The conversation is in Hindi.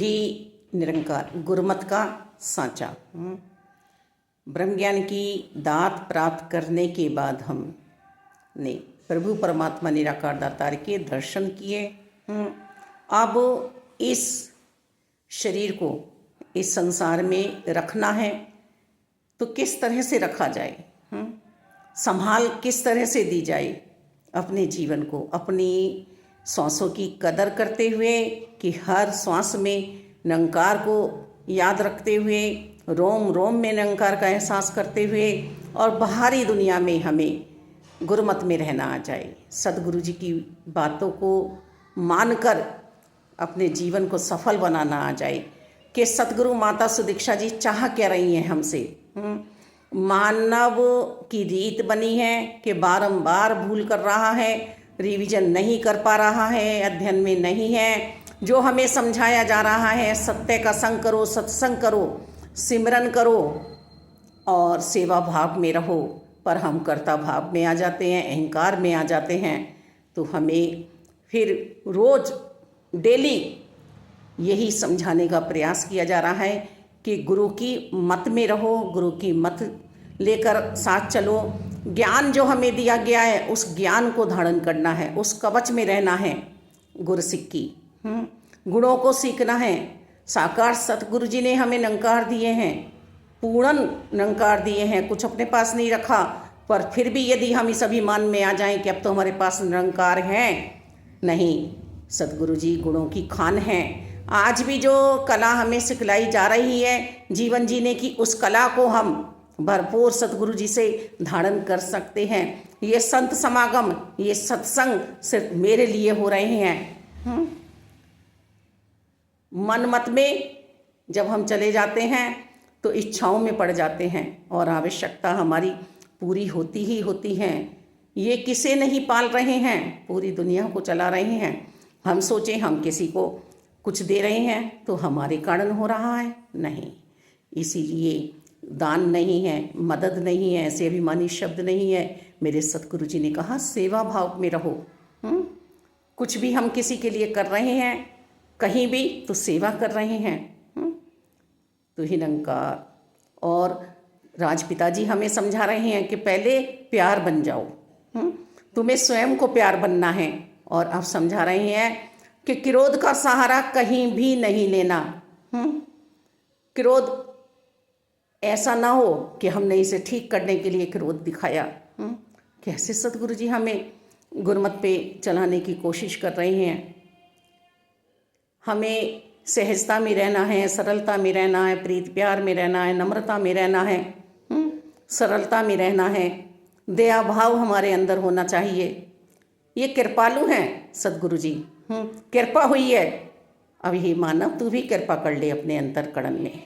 ही निरंकार गुरुमत का सांचा। ब्रह्म ज्ञान की दात प्राप्त करने के बाद हमने प्रभु परमात्मा निराकार दातार के दर्शन किए। अब इस शरीर को इस संसार में रखना है तो किस तरह से रखा जाए, संभाल किस तरह से दी जाए अपने जीवन को, अपनी श्वासों की कदर करते हुए कि हर श्वास में निरंकार को याद रखते हुए, रोम रोम में निरंकार का एहसास करते हुए और बाहरी दुनिया में हमें गुरुमत में रहना आ जाए। सदगुरु जी की बातों को मानकर अपने जीवन को सफल बनाना आ जाए कि सतगुरु माता सुदीक्षा जी चाह क्या रही हैं हमसे। मानव की रीत बनी है कि बारंबार भूल कर रहा है, रिवीजन नहीं कर पा रहा है, अध्ययन में नहीं है। जो हमें समझाया जा रहा है सत्य का संग करो, सत्संग करो, सिमरन करो और सेवा भाव में रहो, पर हम कर्ता भाव में आ जाते हैं, अहंकार में आ जाते हैं। तो हमें फिर रोज डेली यही समझाने का प्रयास किया जा रहा है कि गुरु की मत में रहो, गुरु की मत लेकर साथ चलो। ज्ञान जो हमें दिया गया है उस ज्ञान को धारण करना है, उस कवच में रहना है। गुरसिक्की गुणों को सीखना है। साकार सतगुरु जी ने हमें निरंकार दिए हैं, पूर्ण निरंकार दिए हैं, कुछ अपने पास नहीं रखा। पर फिर भी यदि हम इस अभिमान में आ जाएं कि अब तो हमारे पास निरंकार है, नहीं, सतगुरु जी गुणों की खान है। आज भी जो कला हमें सिखलाई जा रही है जीवन जीने की, उस कला को हम भरपूर सतगुरु जी से धारण कर सकते हैं। ये संत समागम, ये सत्संग सिर्फ मेरे लिए हो रहे हैं। मन मत में जब हम चले जाते हैं तो इच्छाओं में पड़ जाते हैं और आवश्यकता हमारी पूरी होती ही होती है। ये किसे नहीं पाल रहे हैं, पूरी दुनिया को चला रहे हैं। हम सोचें हम किसी को कुछ दे रहे हैं तो हमारे कारण हो रहा है, नहीं। इसीलिए दान नहीं है, मदद नहीं है, ऐसे अभिमानी शब्द नहीं है। मेरे सतगुरु जी ने कहा सेवा भाव में रहो। कुछ भी हम किसी के लिए कर रहे हैं, कहीं भी, तो सेवा कर रहे हैं। तो ही निरंकार और राजपिता जी हमें समझा रहे हैं कि पहले प्यार बन जाओ, तुम्हें स्वयं को प्यार बनना है। और अब समझा रहे हैं कि क्रोध का सहारा कहीं भी नहीं लेना। क्रोध ऐसा ना हो कि हमने इसे ठीक करने के लिए क्रोध दिखाया। कैसे सतगुरु जी हमें गुरमत पे चलाने की कोशिश कर रहे हैं। हमें सहजता में रहना है, सरलता में रहना है, प्रीत प्यार में रहना है, नम्रता में रहना है, सरलता में रहना है, दया भाव हमारे अंदर होना चाहिए। ये कृपालु हैं सतगुरु जी, कृपा हुई है। अब ये मानव तू भी कृपा कर ले अपने अंतरकरण में।